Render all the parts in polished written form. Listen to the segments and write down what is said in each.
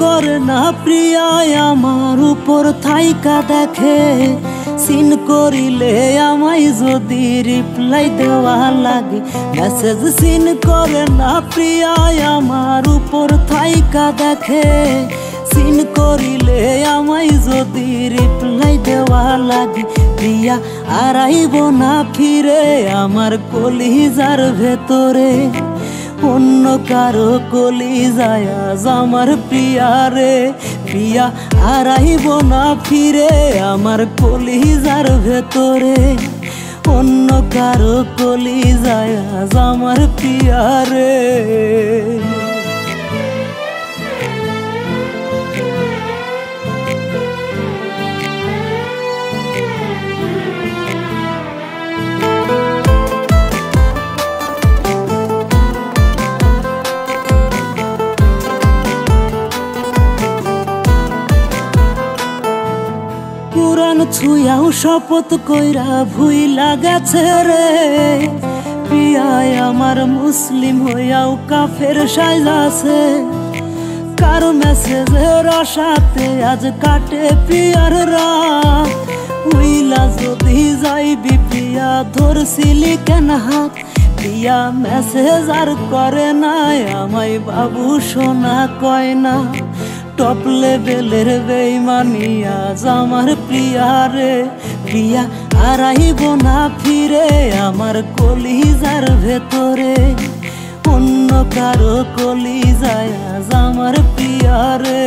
করে না প্রিয়ায় আমার উপর থাইকা দেখে, সিন করিলে আমায় যদি রিপ্লাই দেওয়া লাগে। মেসেজ সিন করে না প্রিয়ায় আমার উপর থাইকা দেখে, সিন করিলে আমায় যদি রিপ্লাই দেওয়া লাগে। প্রিয়া আর আইব না ফিরে আমার কলিজার ভেতরে, অন্য কারো কলিজায় আজ আমার প্রিয়া রে। প্রিয়া আর আইব না ফিরে আমার কলিজার ভেতরে, অন্য কারো কলিজায় আজ আমার প্রিয়া রে। কুরআন ছুঁয়াও শপথ কইরা ভুইলা গেছে রে, প্রিয়ায় আমার মুসলিম হইয়াও কাফের সাইজাছে। কার মেসেজের আশাতে আজ কাটে প্রিয়ার রাত, উইলা যদি যাইবি প্রিয়া ধরছিলি কেন হাত। প্রিয়া মেসেজ আর করে নাই আমায় বাবু সোনা কয় না, টপ লেভেলের বেইমানি আজ আমার প্রিয়া রে। প্রিয়া আর আইব না ফিরে আমার কলিজার ভেতরে, অন্য কারো কলিজায় আজ আমার প্রিয়া রে।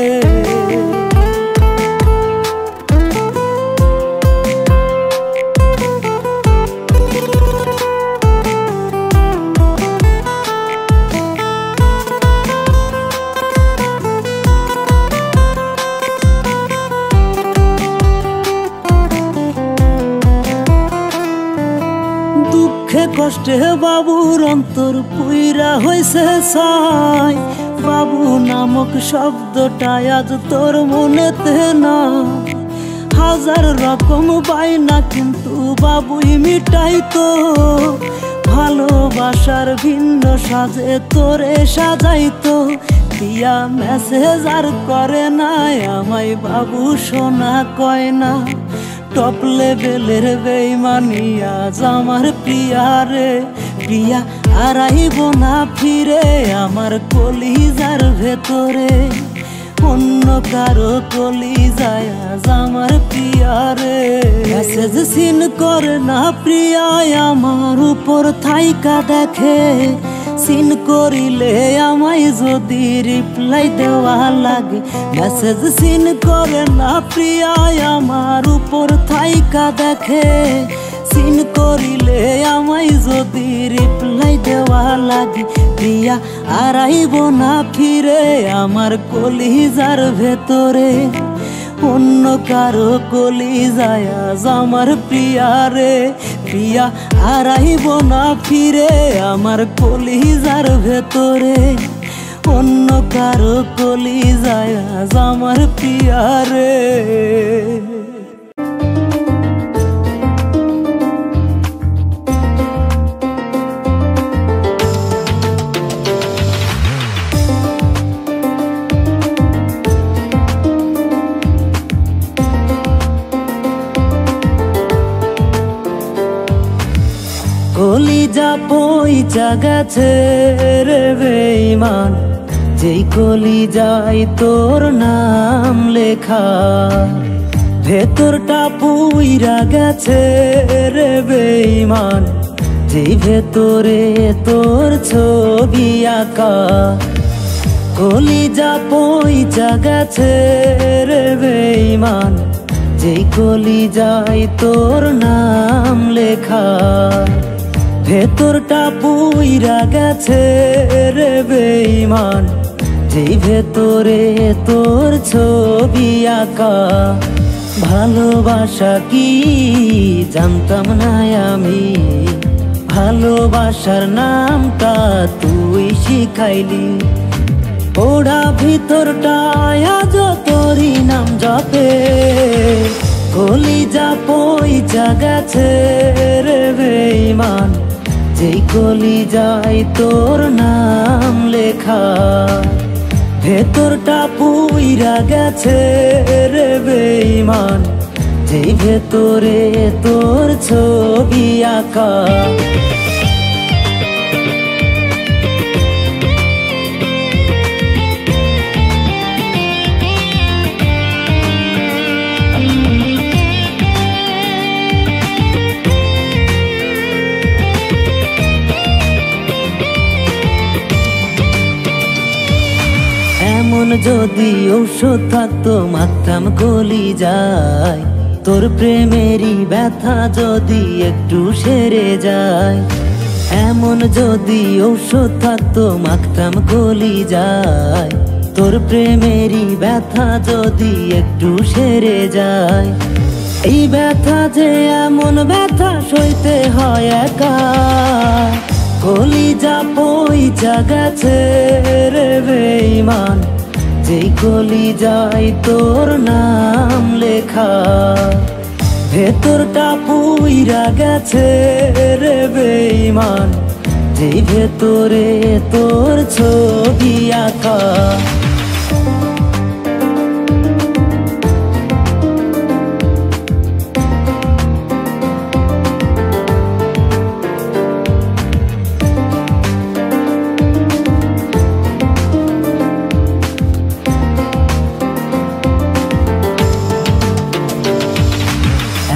দুঃখে কষ্টে বাবুর অন্তর পুইরা হইছে ছাই, বাবু নামক শব্দটা আজ তোর মনেতে না। হাজার রকম বায়না কিন্তু বাবুই মিটাইতো, ভালোবাসার ভিন্ন সাজে তোরে সাজাইতো। প্রিয়া মেসেজ আর করে নাই আমায় বাবু সোনা কয় না, টপ লেভেলের বেইমানি আজ আমার প্রিয়া রে। প্রিয়া আর আইব না ফিরে আমার কলিজার ভেতরে, অন্য কারো কলিজায় আজ আমার প্রিয়া রে। মেসেজ সিন করে না প্রিয়ায় আমার উপর থাইকা দেখে, সিন করিলে আমায় যদি রিপ্লাই দেওয়া লাগে। মেসেজ সিন করে না প্রিয়ায় আমার উপর থাইকা দেখে, সিন করিলে আমায় যদি রিপ্লাই দেওয়া লাগে। প্রিয়া আর আইব না ফিরে আমার কলিজার ভেতরে, অন্য কারো কলিজায় আজ আমার প্রিয়া রে। প্রিয়া আর আইব না ফিরে আমার কলিজার ভেতরে, অন্য কারো কলিজায় আজ আমার প্রিয়া রে। কলিজা পইচা গেছে রে বেঈমান, যেই কলিজায় তোর নাম লেখা। ভেতরটা পুইরা গেছে রে বেঈমান, যেই ভেতরে তোর ছবি আঁকা। কলিজা পইচা গেছে রে বেঈমান, যেই কলিজায় তোর নাম লেখা। ভেতরটা পুইরা গেছে রে বেঈমান, যেই ভেতরে তোর ছবি আঁকা। ভালোবাসা কি জানতাম না আমি, ভালোবাসার নামটা তুই শিখাইলি। ওরা ভিতরটা আজ তোরই নাম জপে, কলিজা পইচা গেছে রে বেঈমান, যেই কলিজায় তোর নাম লেখা। ভেতরটা পুইরা গেছে রে বেঈমান, যে ভেতরে তোর ছবি আঁকা। এমন যদি ঔষধ থাকতো মাখতাম কলিজায়, তোর প্রেমেরই ব্যথা যদি একটু সেরে যায়। এমন যদি ঔষধ থাকতো মাখতাম কলিজায়, তোর প্রেমেরই ব্যথা যদি একটু সেরে যায়। এই ব্যথা যে এমন ব্যথা সইতে হয় একা, কলিজা পইচা গেছে রে বেঈমান, যেই কলিজায় তোর নাম লেখা। ভেতরটা পুইরা গেছে রে বেঈমান, যেই ভেতরে তোর ছবি আঁকা।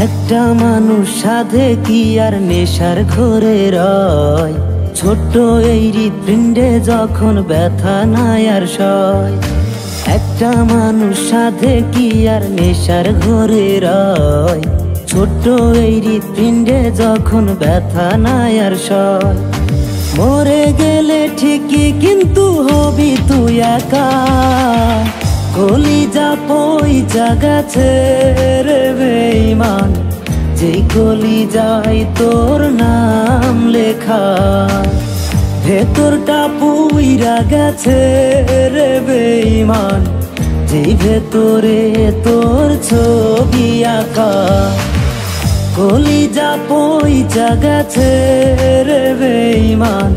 একটা মানুষ সাধে কি আর নেশার ঘরে রয়, ছোট্ট এই হৃৎপিণ্ডে যখন ব্যথা নাই আর সয়। একটা মানুষ সাধে কি আর নেশার ঘরে রয়, ছোট্ট এই হৃৎপিণ্ডে যখন ব্যথা নাই আর সয়। মরে গেলে ঠিকই কিন্তু হবি তুই একা, কলিজা পইচা গেছে রে বেঈমান, যেই কলিজায় তোর নাম লেখা। ভেতরটা পুইরা গেছে রে বেঈমান, যেই ভেতরে তোর ছবি আঁকা। কলিজা পইচা গেছে রে বেঈমান,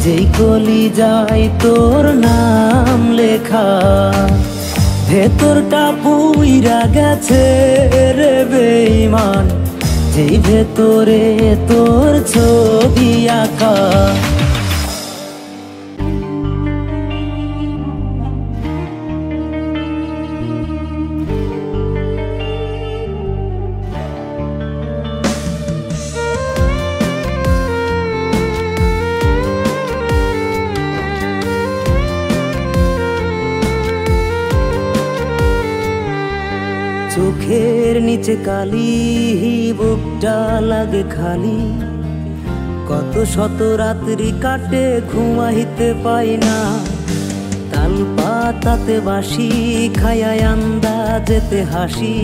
যেই কলিজায় তোর নাম লেখা। ভেতরটা পুইরা গেছে রে বেঈমান, যেই ভেতরে তোর ছবি আঁকা। চোখের নিচে কালি, বুকটা লাগে খালি, কত শত রাত্রি কাটে ঘুমাইতে পাই না। তাল পাতাতে বাসি খায়ায় আন্দাজেতে হাসি,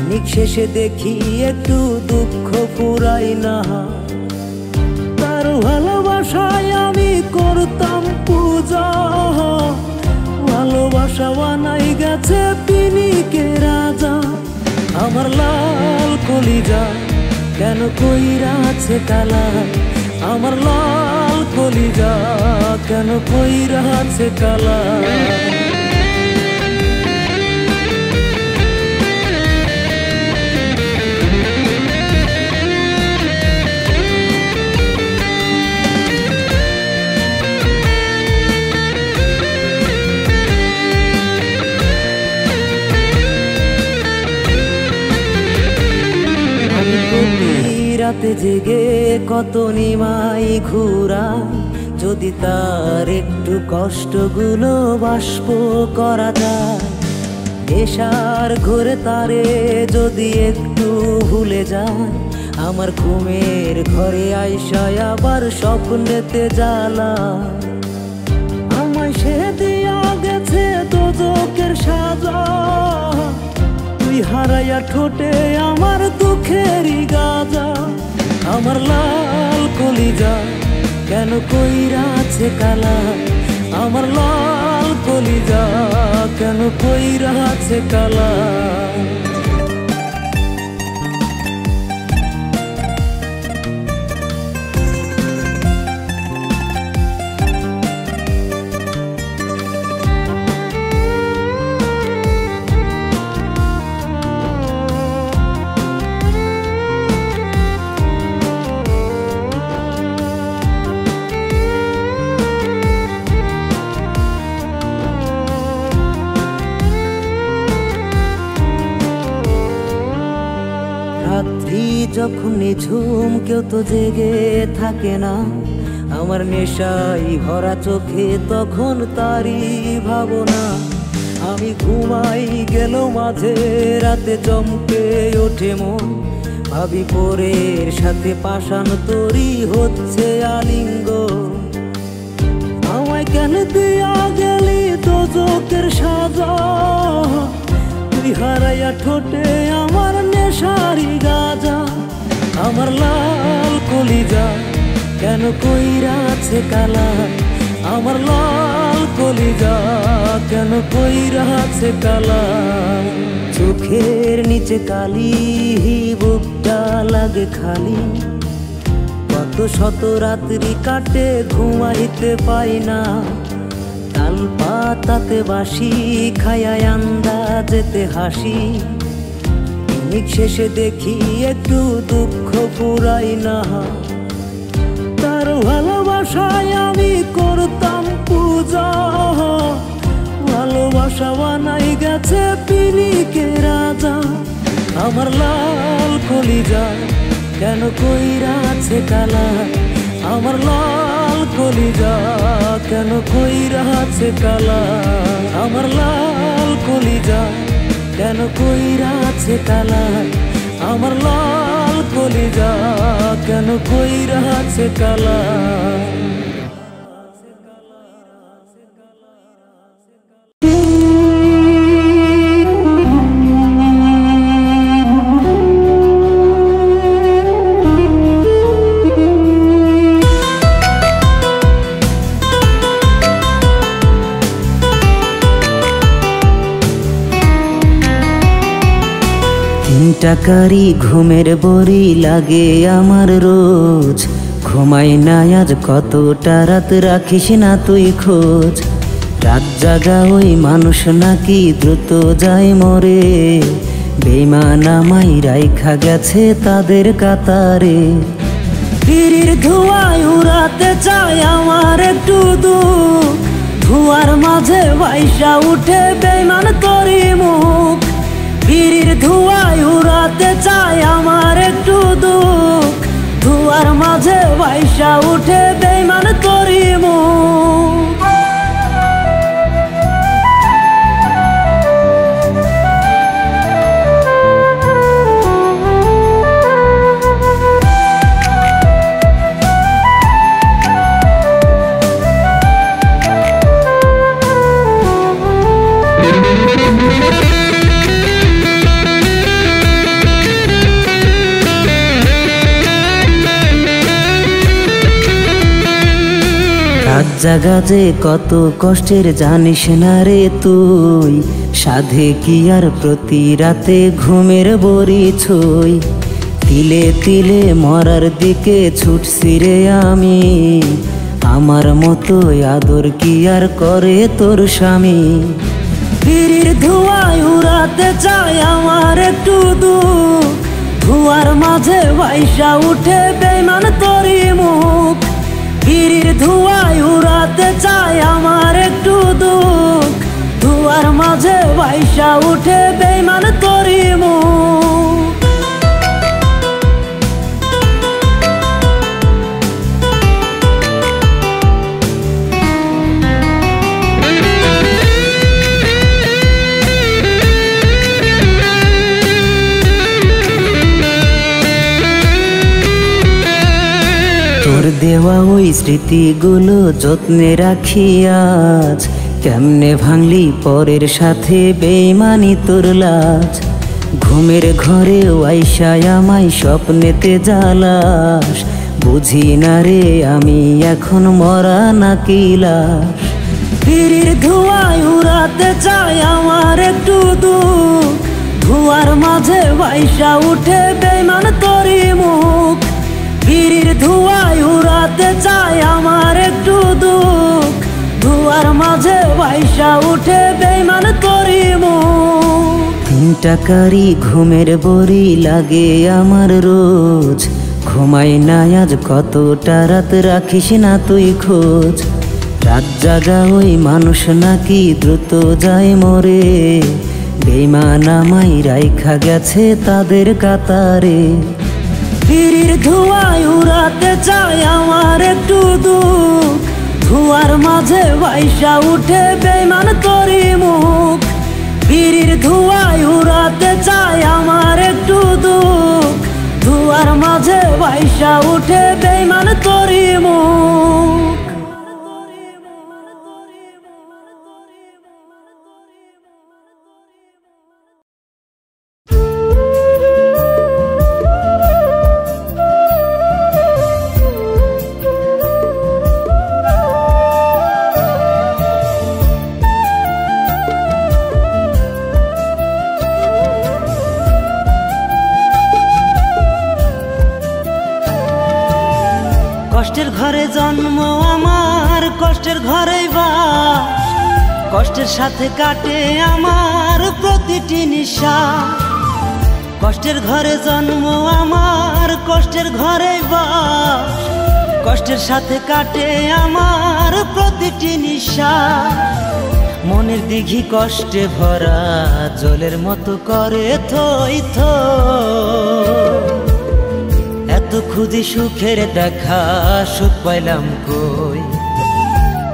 নিক শেষে দেখি একটু দুঃখ ফুরাই না। তার ভালোবাসায় আমি করতাম পূজা, ভালোবাসা বানাই গেছে পিনিকে রাজা। আমার লাল কলিজা কেন কইরা আছে কালা, আমার লাল কলিজা কেন কইরা আছে কালা। রাতে জেগে কত নিমাই ঘুরাই, যদি তার একটু কষ্টগুলো বাষ্প করা যায়। নেশার ঘরে তারে যদি একটু ভুলে যায়, আমার ঘুমের ঘরে আইসায় আবার স্বপ্নেতে জ্বালা। আমায় সে দিয়া গেছে দোজকের সাজা, তুই হারাইয়া ঠোঁটে আমার দুঃখেরই গাজা। আমার লাল কলিজা কেন কইরা আছে কালা, আমার লাল কলিজা কেন কইরা আছে কালা। যখন নিঝুম কেউ তো জেগে থাকে না, আমার নেশাই ভরা চোখে তখন তারই ভাবনা। আমি ঘুমাই গেল মাঝে রাতে চমকে ওঠে মন, ভাবি পরের সাথে পাষাণ তরি হচ্ছে আলিঙ্গ। আমায় কেন দিয়া গেলি দোজকের সাজা, তুই হারাইয়া ঠোঁটে আমার নেশারি গাজা। আমার লাল কলিজা কেন কইরাছে কালা, আমার লাল কলিজা কেন কইরাছে কালা। চোখের নিচে কালি, বুকটা লাগে খালি, কত শত রাত্রি কাটে ঘুমাইতে পাই না। তাল পাতাতে বাসি খায়া আন্দাজেতে হাসি, পিকনিক শেষে দেখি একটু দুঃখ পুরাই না। তার ভালোবাসায় আমি করতাম পূজা, ভালোবাসা বানাই গেছে পিরিকে রাজা। আমার লাল কলিজা কেন কইরাছে কালা, আমার লাল কলিজা কেন কইরাছে কালা। আমার লাল কলিজা কেন কইরাছে কালা, আমার লাল কলিজা কেন কইরাছে কালা। টাকারি ঘুমের বড়ি লাগে আমার রোজ, ঘুমাই না আজ কতটা রাত রাখিস না তুই খোঁজ। রাত জাগা ওই মানুষ নাকি দ্রুত যায় মরে, বেঈমান আমায় রাইখা গেছে তাদের কাতারে। পিরির ধোঁয়ায় উড়াতে চায় আমার একটু দুঃখ, ধোঁয়ার মাঝে ভাইসা উঠে বেঈমান তোরই মুখ। পিরির ধোঁয়ায় উড়াতে চায় আমার একটু দুঃখ, ধোঁয়ার মাঝে ভাইসা উঠে বেঈমান তোরই মুখ। রাত জাগা যে কত কষ্টের জানিস না রে তুই, সাধে কি আর প্রতি রাতে ঘুমের বড়ি ছুঁই। তিলে তিলে মরার দিকে ছুটছি রে আমি, আমার মতো আদর কি আর করে তোর স্বামী। পিরির ধোঁয়ায় উড়াতে চায় আমার একটু দুঃখ, ধোঁয়ার মাঝে ভাইসা উঠে বেঈমান তোরই মুখ। পিরির ধোঁয়ায় উড়াতে চায় আমার একটু দুঃখ, ধোঁয়ার মাঝে ভাইসা উঠে বেঈমান তোরই মুখ। তোর দেওয়া ওই স্মৃতিগুলো যত্নে রাখি আজ, কেমনে ভাঙলি পরের সাথে বেঈমানি তোর লাজ। ঘুমের ঘরে আইসা আমায় স্বপ্নেতে জ্বালাস, বুঝি না রে আমি এখন মরা নাকি লাশ। পিরির ধোঁয়ায় উড়াতে চায় আমার একটু দুঃখ, ধোঁয়ার মাঝে ভাইসা উঠে বেঈমান তোরই মুখ। পিরির ধোঁয়ায় উড়াতে চায় আমার একটু দুঃখ, ধোঁয়ার মাঝে ভাইসা উঠে বেঈমান তোরই মুখ। তিন টাকারি ঘুমের বড়ি লাগে আমার রোজ, ঘুমাই না আজ কতটা রাত রাখিস না তুই খোঁজ। রাত জাগা ওই মানুষ নাকি দ্রুত যায় মরে, বেঈমান আমায় রাইখা গেছে তাদের কাতারে। বিড়ির ধোঁয়ায় উড়াতে চাই আমার একটু দুঃখ, ধোঁয়ার মাঝে ভাইসা উঠে বেঈমান করি মুখ। বিড়ির ধোঁয়ায় উড়াতে চাই আমার একটু দুঃখ, ধোঁয়ার মাঝে ভাইসা উঠে বেঈমান করি মুখ। কষ্টের ঘরে জন্ম আমার, কষ্টের ঘরেই বাস, কষ্টের সাথে কাটে আমার প্রতিটি নিঃশ্বাস। কষ্টের ঘরে জন্ম আমার, কষ্টের ঘরেই বাস, কষ্টের সাথে কাটে আমার প্রতিটি নিঃশ্বাস। মনের দিঘি কষ্টে ভরা, জলের মতো করে থই থই। এত খুঁজি সুখের দেখা, সুখ পাইলাম কই।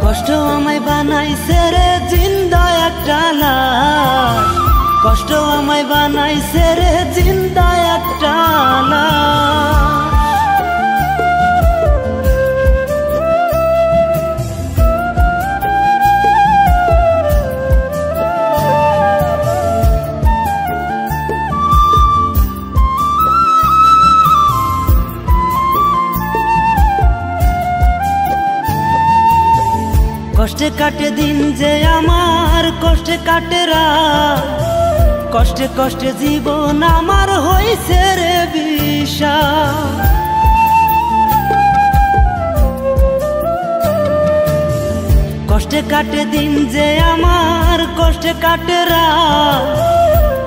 কষ্ট আমায় বানাইছে রে জিন্দা একটা লাশ, কষ্ট আমায় বানাইছে রে জিন্দা একটা লাশ। কষ্টে কাটে দিন যে আমার, কষ্টে কাটে রাত, কষ্টে কষ্টে জীবন আমার হইছে রে বিষাদ। কষ্টে কাটে দিন যে আমার, কষ্টে কাটে রাত,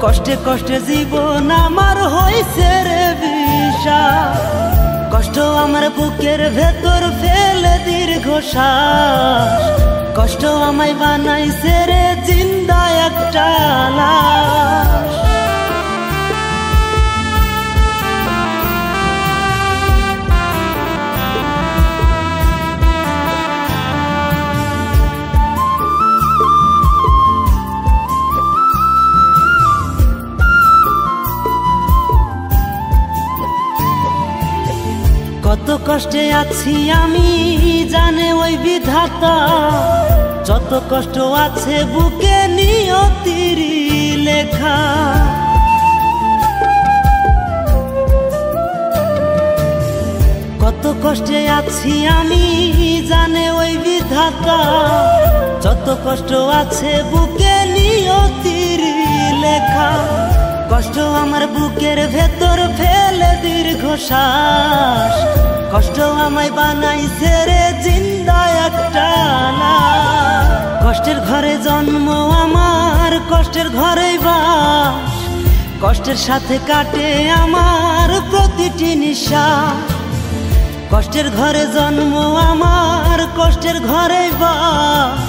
কষ্টে কষ্টে জীবন আমার হইছে রে বিষাদ। কষ্ট আমার বুকের ভেতর ফেলে দীর্ঘশ্বাস, কষ্ট আমায় বানাইছে রে জিন্দা একটা লাশ। কত কষ্টে আছি আমি জানে ওই বিধাতা, যত কষ্ট আছে বুকে নিয়তির লেখা। কত কষ্টে আছি আমি জানে ওই বিধাতা, যত কষ্ট আছে বুকে নিয়তির লেখা। কষ্ট আমার বুকের ভেতর ফেলে দীর্ঘশ্বাস, কষ্ট আমায় বানাইছে রে জিন্দা একটা লাশ। কষ্টের ঘরে জন্ম আমার, কষ্টের ঘরেই বাস, কষ্টের সাথে কাটে আমার প্রতিটি নিঃশ্বাস। কষ্টের ঘরে জন্ম আমার, কষ্টের ঘরেই বাস,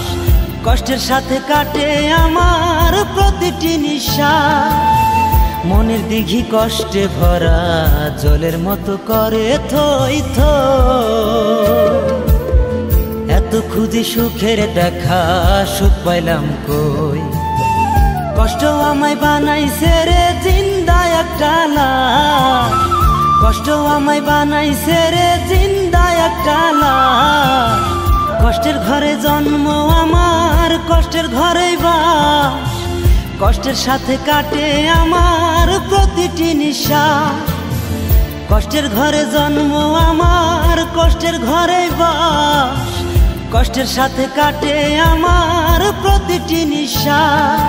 কষ্টের সাথে কাটে আমার প্রতিটি নিঃশ্বাস। মনের দিঘি কষ্টে ভরা, জলের মতো করে থই থই। এত খুঁজি সুখের দেখা, সুখ পাইলাম কই। কষ্ট আমায় বানাইছে রে জিন্দা একটা লাশ, কষ্ট আমায় বানাইছে রে জিন্দা একটা লাশ। কষ্টের ঘরে জন্ম আমার, কষ্টের ঘরেই বাস, কষ্টের সাথে কাটে আমার প্রতিটি নিঃশ্বাস। কষ্টের ঘরে জন্ম আমার, কষ্টের ঘরেই বাস, কষ্টের সাথে কাটে আমার প্রতিটি নিঃশ্বাস।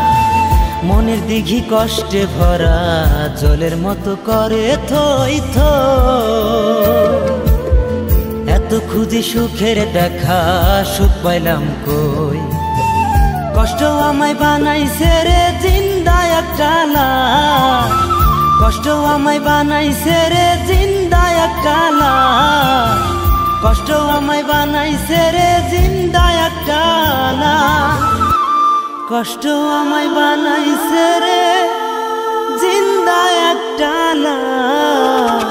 মনের দিঘি কষ্টে ভরা, জলের মতো করে থই থই। এত খুঁজি সুখের দেখা, সুখ পাইলাম কই। কষ্ট আমায় বানাইছে রে জিন্দা একটা লাশ, কষ্ট আমায় বানাইছে রে জিন্দা একটা লাশ। কষ্ট আমায় বানাইছে রে জিন্দা একটা লাশ, কষ্ট আমায় বানাইছে রে জিন্দা একটা লাশ।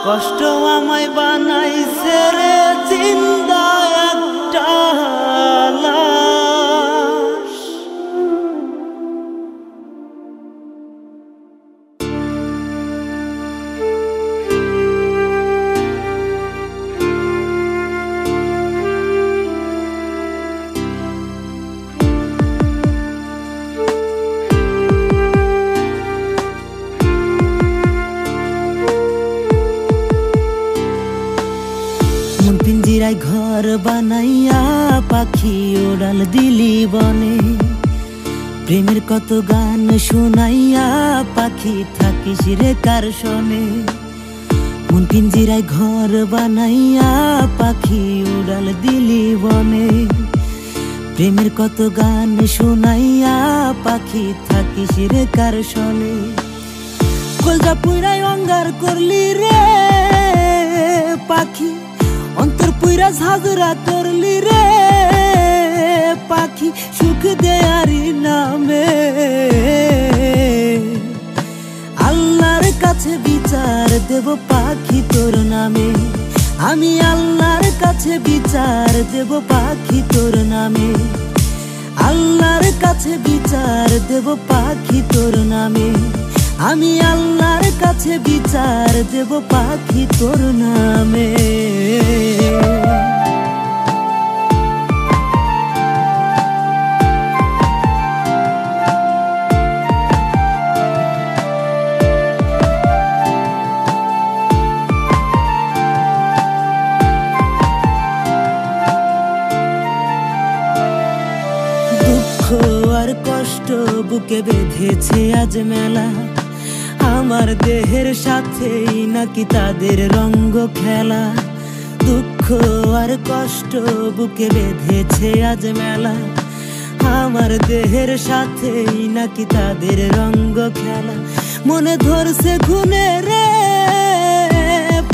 কষ্ট আমায় বানাইছে রে জিন্দা একটা লাশ। পিঞ্জিরায় ঘর বানাইয়া পাখি ওড়াল দিলি বনে, প্রেমের কত গান শোনাইয়া পাখি থাকিস রে কার শোনে। মন পিঞ্জিরায় ঘর বানাইয়া পাখি ওড়াল দিলি বনে, প্রেমের কত গান শোনাইয়া পাখি থাকিস রে কার শোনে। কলজা পুইরাই অঙ্গার করলি রে পাখি, অন্তর পুইরা ঝাঁঝরা করলি রে পাখি, সুখ দেয়ারি নামে। আল্লাহর কাছে বিচার দেব পাখি তোর নামে, আমি আল্লাহর কাছে বিচার দেব পাখি তোর নামে। আল্লাহর কাছে বিচার দেব পাখি তোর নামে, আমি আল্লাহর কাছে বিচার দেব পাখি তোর নামে। দুঃখ আর কষ্ট বুকে বেঁধেছে আজ মেলা, আমার দেহের সাথেই নাকি তাদের রঙ্গ খেলা। দুঃখ আর কষ্ট বুকে বেঁধেছে আজ মেলা, আমার দেহের সাথেই নাকি তাদের রঙ্গ খেলা। মনে ধরছে খুনে রে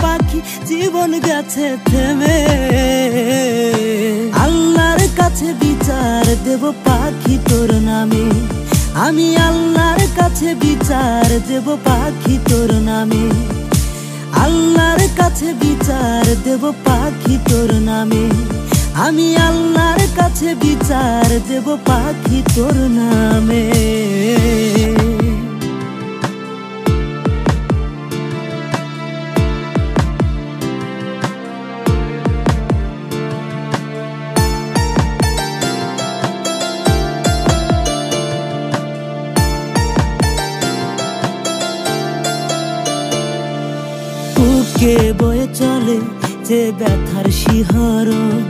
পাখি, জীবন গেছে থেমে। আল্লাহর কাছে বিচার দেব পাখি তোর নামে, আমি আল্লাহর কাছে বিচার দেব পাখি তোর নামে। আল্লাহর কাছে বিচার দেব পাখি তোর নামে, আমি আল্লাহর কাছে বিচার দেব পাখি তোর নামে। বুকে বয়ে চলে যে ব্যথার শিহরণ,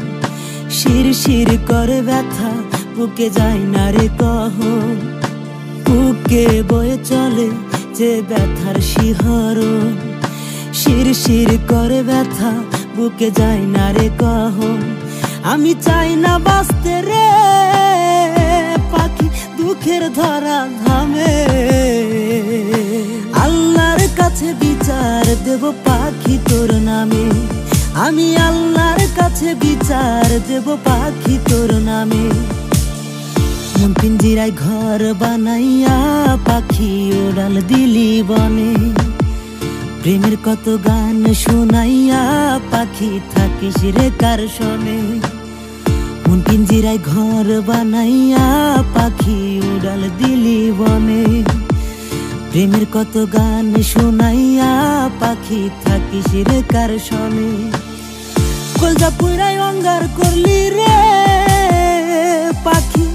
শিরশির করে ব্যথা বুকে যায় না রে কখন। বুকে বয়ে চলে যে ব্যথার শিহরণ, শিরশির করে ব্যথা বুকে যায় না রে কখন। আমি চাই না বাঁচতে রে পাখি দুঃখের ধরা ধামে। আল্লাহর কাছে বিচার দেব পাখি তোর নামে, আমি আল্লাহর কাছে বিচার দেব পাখি তোর নামে। মন পিঞ্জিরায় ঘর বানাইয়া পাখি ওড়াল দিলি বনে, প্রেমের কত গান শোনাইয়া পাখি থাকিস রে কার শোনে। মন পিঞ্জিরায় ঘর বানাইয়া পাখি ওড়াল দিলি বনে, প্রেমের কত গান শোনাইয়া পাখি থাকিস রে কার শোনে। কলজা পুইরাই অঙ্গার করলি রে পাখি,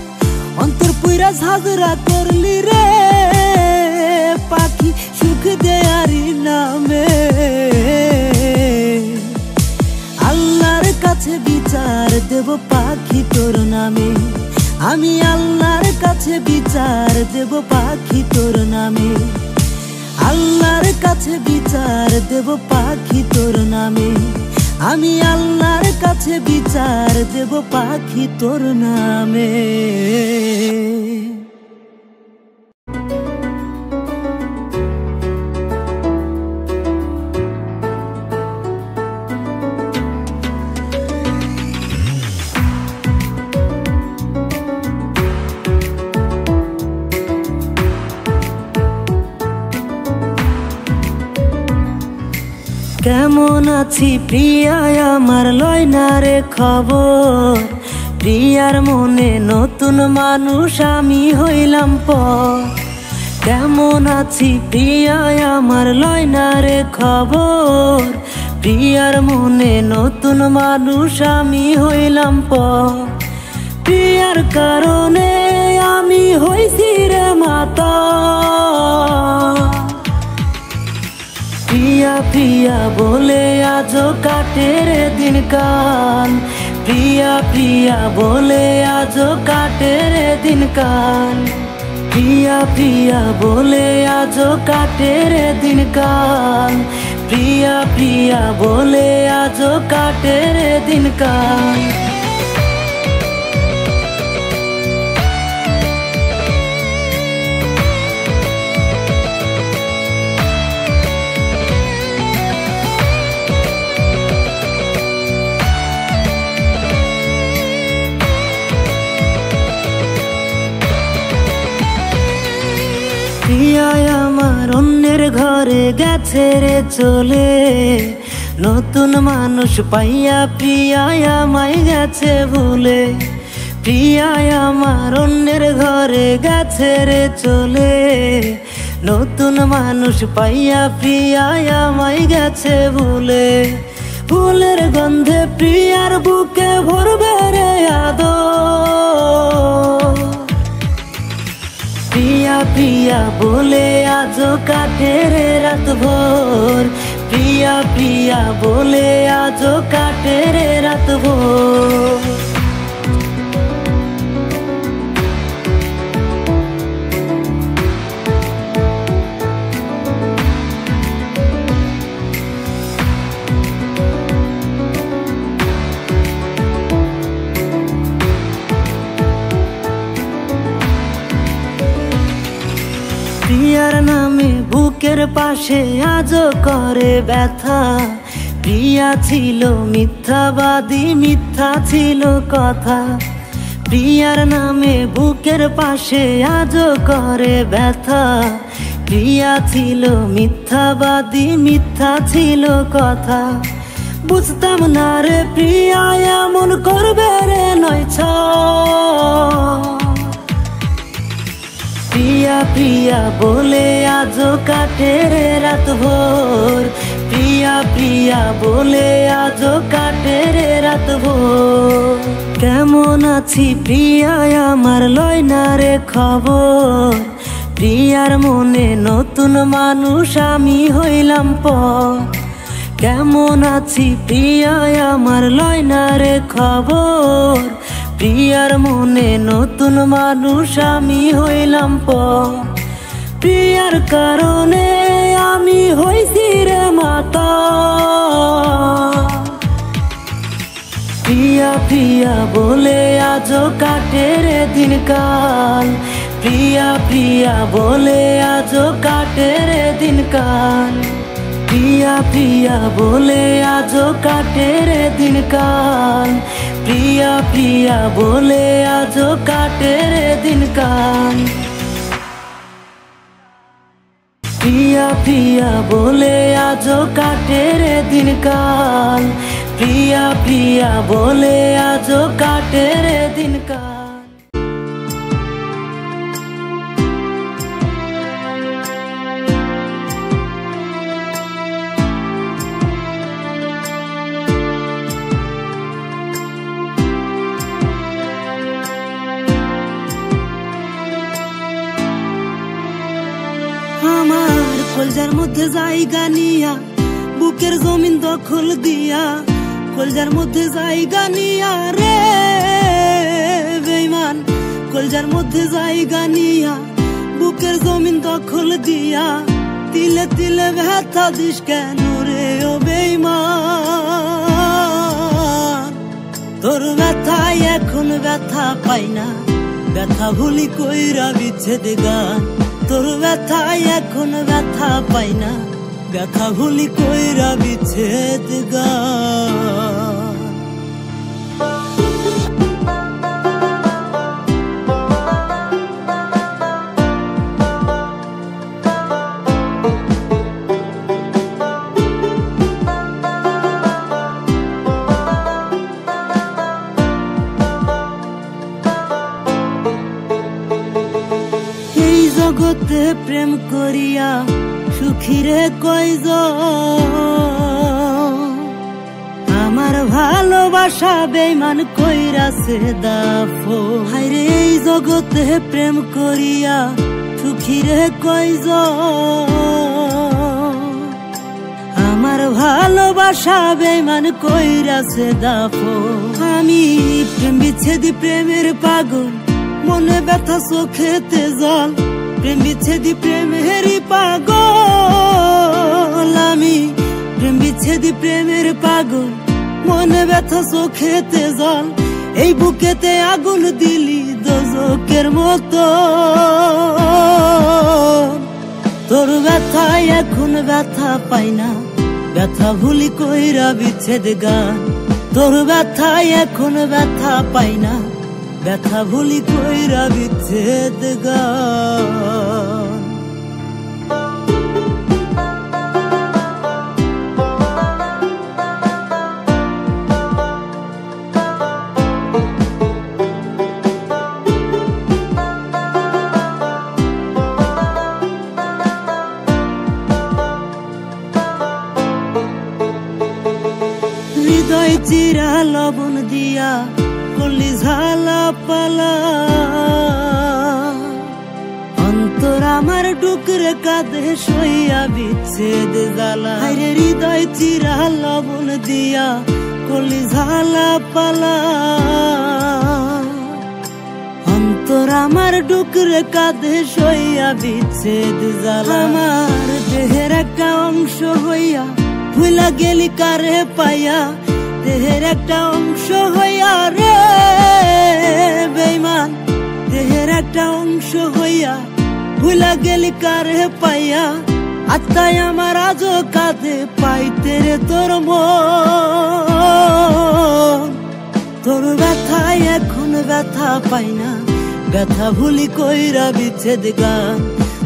অন্তর পুইরা ঝাঁঝরা করলি রে পাখি, সুখ দেয়ারি নামে। আল্লাহর কাছে বিচার দেব পাখি তোর নামে, আমি আল্লাহর কাছে বিচার দেব পাখি তোর নামে। আল্লাহর কাছে বিচার দেব পাখি তোর নামে, আমি আল্লাহর কাছে বিচার দেব পাখি তোর নামে। কেমন আছি প্রিয়ায় আমার লয় না রে খবর, প্রিয়ার মনে নতুন মানুষ আমি হইলাম পর। কেমন আছি প্রিয়ায় আমার লয় না রে খবর, প্রিয়ার মনে নতুন মানুষ আমি হইলাম পর। প্রিয়ার কারণে আমি হইছি রে মাতা, প্রিয়া প্রিয়া বলে আজও কাটে রে দিনকাল, প্রিয়া প্রিয়া বলে আজও কাটে রে দিনকাল, প্রিয়া প্রিয়া বলে আজও কাটে রে দিনকাল, প্রিয়া প্রিয়া বলে আজও কাটে রে দিনকাল। প্রিয়ায় আমার অন্যের ঘরে গেছে রে চলে, নতুন মানুষ পাইয়া প্রিয়ায় আমায় গেছে ভুলে। প্রিয়ায় আমার অন্যের ঘরে গেছে রে চলে, নতুন মানুষ পাইয়া প্রিয়ায় আমায় গেছে ভুলে। ফুলের গন্ধে প্রিয়ার বুকে ভরবে রে আদর, প্রিয়া প্রিয়া বলে আজও কাটে রে রাত ভোর, প্রিয়া প্রিয়া বলে আজও কাটে রে রাত ভোর। প্রিয়ার নামে বুকের পাশে আজও করে ব্যথা, প্রিয়া ছিল মিথ্যাবাদী মিথ্যা ছিল কথা। প্রিয়ার নামে বুকের পাশে আজও করে ব্যথা, প্রিয়া ছিল মিথ্যাবাদী মিথ্যা ছিল কথা। বুঝতাম না রে প্রিয়া এমন করবে রে নয়ছা, প্রিয়া প্রিয়া বলে আজও কাটে রে রাত ভোর, প্রিয়া প্রিয়া বলে আজও কাটে রে রাত ভোর। কেমন আছি প্রিয়ায় আমার লয় না রে খবর, প্রিয়ার মনে নতুন মানুষ আমি হইলাম পর। কেমন আছি প্রিয়ায় আমার লয় না রে খবর, প্রিয়ার মনে নতুন মানুষ আমি হইলাম পর। প্রিয়ার কারণে আমি হইছি রে মাতা, প্রিয়া প্রিয়া বলে আজও কাটে রে দিনকাল, প্রিয়া প্রিয়া বলে আজও কাটে রে দিনকাল, প্রিয়া প্রিয়া বলে আজও কাটে রে দিনকাল, প্রিয়া প্রিয়া বলে আজও কাটে রে দিনকাল। প্রিয়া প্রিয়া বলে আজও কাটে রে দিনকাল, প্রিয়া প্রিয়া বলে আজও কাটে রে দিনকাল। আমার কলজার মধ্যে জায়গা নিয়া বুকের জমিন দখল দিয়া, কলজার মধ্যে জায়গা নিয়া রে বেঈমান, কলজার মধ্যে জায়গা নিয়া বুকের জমিন দখল দিয়া, তিলে তিলে ব্যথা দিস কেন রে ও বেঈমান। তোর ব্যথায় এখন ব্যথা পাই না, ব্যথা ভুলি কইরা বিচ্ছেদ গান। তোর ব্যথায় এখন ব্যথা পাই না, ব্যথা ভুলি কইরা বিচ্ছেদ গান। জগতে প্রেম করিয়া সুখী রে কয়জন, আমার ভালোবাসা বেঈমান কইরাছে দাফন। হায়রে এই জগতে প্রেম করিয়া সুখী রে কয়জন, আমার ভালোবাসা বেঈমান কইরাছে দাফন। আমি প্রেম বিচ্ছেদি প্রেমের পাগল, মনে ব্যথা চোখেতে জল, প্রেম বিচ্ছেদি প্রেমেরই পাগল। আমি প্রেম বিচ্ছেদি প্রেমের পাগল, মনে ব্যথা চোখেতে জল, এই বুকেতে আগুন দিলি দোজকের মতো। তোর ব্যথায় এখন ব্যথা পাই না, ব্যথা ভুলি কইরা বিচ্ছেদ গান। তোর ব্যথায় এখন ব্যথা পাই না, ব্যথা ভুলি কইরা বিচ্ছেদ গান। হৃদয় চিরা লবণ দিয়া করলি ঝালা পালা, অন্তর আমার ডুকরে কাঁদে সইয়া বিচ্ছেদ জ্বালা। হায়রে হৃদয় চিরা লবণ দিয়া করলি ঝালা পালা, অন্তর আমার ডুকরে কাঁদে সইয়া বিচ্ছেদ জ্বালা। আমার দেহের একটা অংশ হইয়া ভুলা গেলি কারে পাইয়া, দেহের একটা অংশ হইয়া রে বেঈমান, দেহের একটা অংশ হইয়া ভুলা গেলি কারে পাইয়া। আত্মাই আমার আজও কাঁদে পাইতে রে তোর মন। তোর ব্যথায় এখন ব্যথা পাই না, ব্যথা ভুলি কইরা বিচ্ছেদ গান।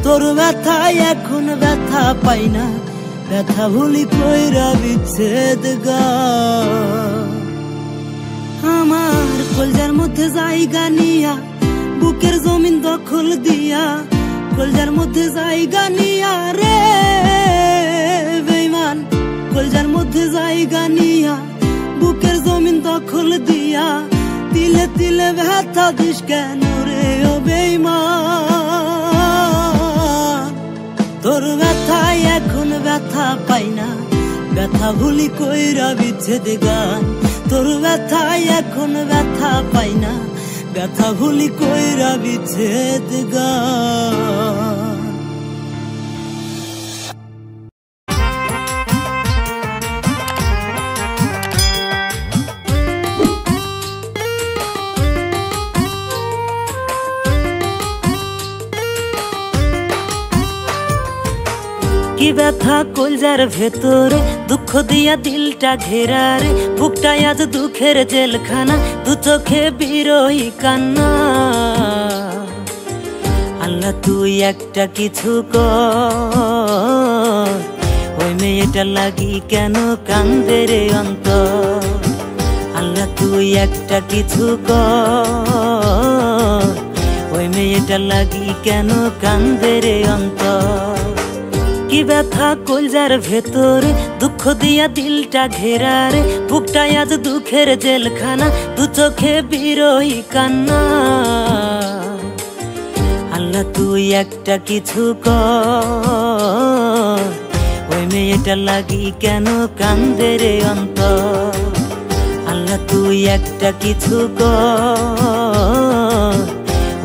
তোর ব্যথায় এখন ব্যথা পাই না, ব্যথা ভুলি কইরা বিচ্ছেদ গান। আমার কলজার মধ্যে জায়গা নিয়া, বুকের জমিন দখল দিয়া, কলজার মধ্যে জায়গা নিয়া রে বেঈমান, কলজার মধ্যে জায়গা নিয়া, বুকের জমিন দখল দিয়া, তিলে তিলে ব্যথা দিস কেন রে ও বেঈমান। তোর ব্যথায় এখন ব্যথা পাই না, ব্যথা ভুলি কইরা বিচ্ছেদ গান। তোর ব্যথায় এখন ব্যথা পাই না, ব্যথা ভুলি কইরা বিচ্ছেদ গান। কি ব্যথা কলজার ভেতরে, দুঃখ দিয়া দিলটা ঘেরারে, বুকটাই আজ দুঃখের জেলখানা, দু চোখে বিরহী কান্না। আল্লাহ তুই একটা কিছু কর, ওই মেয়েটা লাগি কেন কান্দে রে অন্তর। আল্লাহ তুই একটা কিছু কর, ওই মেয়েটা লাগি কেন কান্দে রে অন্তর। কি ব্যথা কলজার ভেতরে, দুঃখ দিয়া দিলটা ঘেরারে, বুকটাই আজ দুঃখের জেলখানা, দু চোখে বিরহী কান্না। আল্লাহ তুই একটা কিছু কর, ওই মেয়েটা লাগি কেন কান্দে রে অন্তর। আল্লাহ তুই একটা কিছু কর,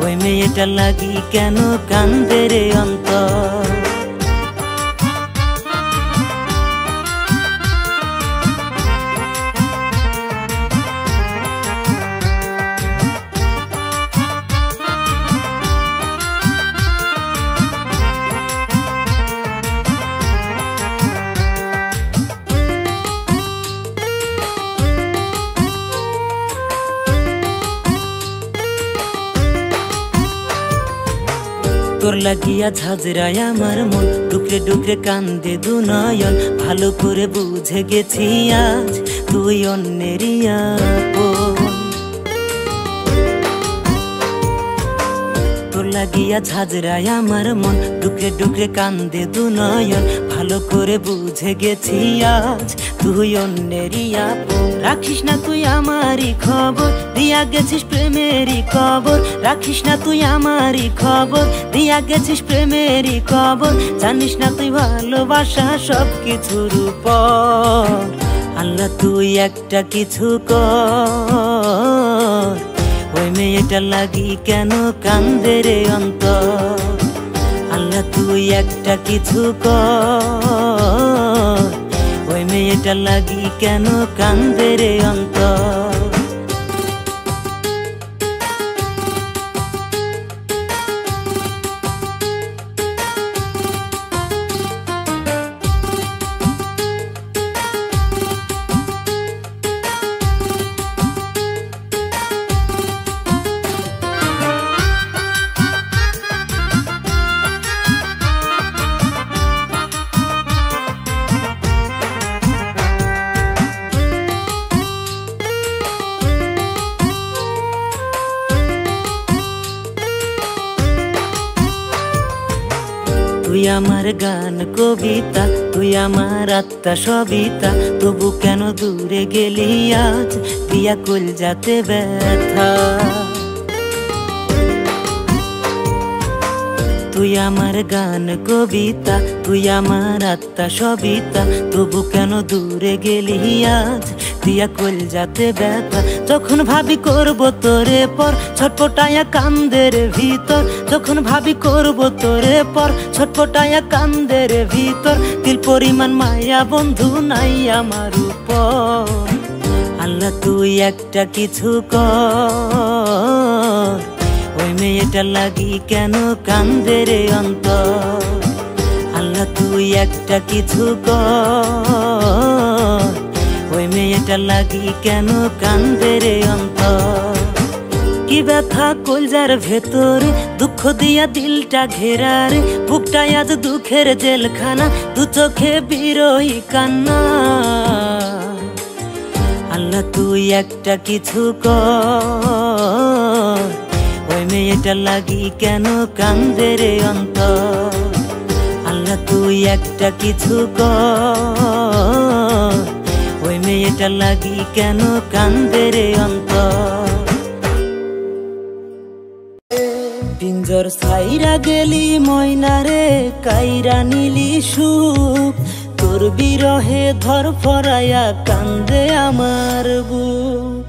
ওই মেয়েটা লাগি কেন কান্দে রে অন্তর। তোর লাগিয়া ঝাঁঝরায় আমার মন, ডুকরে ডুকরে কান্দে দু নয়ন, ভালো করে বুঝে গেছি আজ তুই অন্যেরই আপন। তোর লাগিয়া ঝাঁঝরায় আমার মন, ডুকরে ডুকরে কান্দে দু নয়ন। ভালো করে বুঝে গেছি আজ তুই অন্যেরই আপন। রাখিস না তুই আমারই খবর, দিয়া গেছিস প্রেমেরই কবর। রাখিস না তুই আমারই খবর, দিয়া গেছিস প্রেমেরই কবর। জানিস না তুই ভালোবাসা সব কিছুর উপর। আল্লাহ তুই একটা কিছু কর, ওই মেয়েটা লাগি কেন কান্দে রে অন্তর। আল্লাহ তুই একটা কিছু কর, ওই মেয়েটা লাগি কেন কান্দে রে অন্তর। তুই আমার গান কবিতা, তুই আমার আত্মা সবিতা। তবু কেন দূরে গেলি আজ, দিয়া কলজাতে ব্যথা। তুই আমার গান কবিতা, তুই আমার আত্মা সবিতা। তবু কেন দূরে গেলি আজ, দিয়া কলজাতে ব্যথা। যখন ভাবি করব তোরে পর, ছটপটায়া কান্দের ভিতর। যখন ভাবি করব তোরে পর, ছটপটায়া কান্দের ভিতর। তিল পরিমাণ মায়া বন্ধু নাই আমার উপর। আল্লাহ তুই একটা কিছু কর, ওই মেয়েটা লাগি কেন কান্দে রে অন্তর। আল্লাহ তুই একটা কিছু কর, ওই মেয়েটা লাগি কেন কান্দে রে অন্তর। কি ব্যথা কলজার ভেতরে, দুঃখ দিয়া দিলটা ঘেরারে। বুকটাই আজ দুঃখের জেলখানা, দু চোখে বিরহী কান্না। আল্লাহ তুই একটা কিছু কর, ওই মেয়েটা লাগি কেন কান্দে রে অন্তর। আল্লাহ তুই একটা কিছু কর, ওই মেয়েটা লাগি কেন কান্দে রে অন্তর। পিঞ্জর ছাইরা গেলি ময়না রে, কাইরা নিলি সুখ। তোর বিরহে ধর ফরাইয়া কান্দে আমার বুক।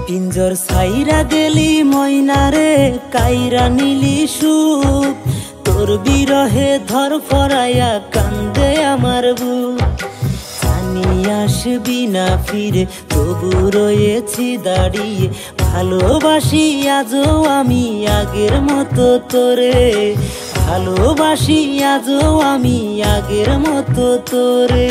পিঞ্জর ছাইরা গেলি ময়না রে, কাইরা নিলি সুখ। তোর বিরহে ধর ফরাইয়া কান্দে আমার বুক। জানি আসবি না ফিরে, তবু রয়েছি দাঁড়িয়ে। ভালোবাসি আজও আমি আগের মতো তোরে। ভালোবাসি আজও আমি আগের মতো তোরে।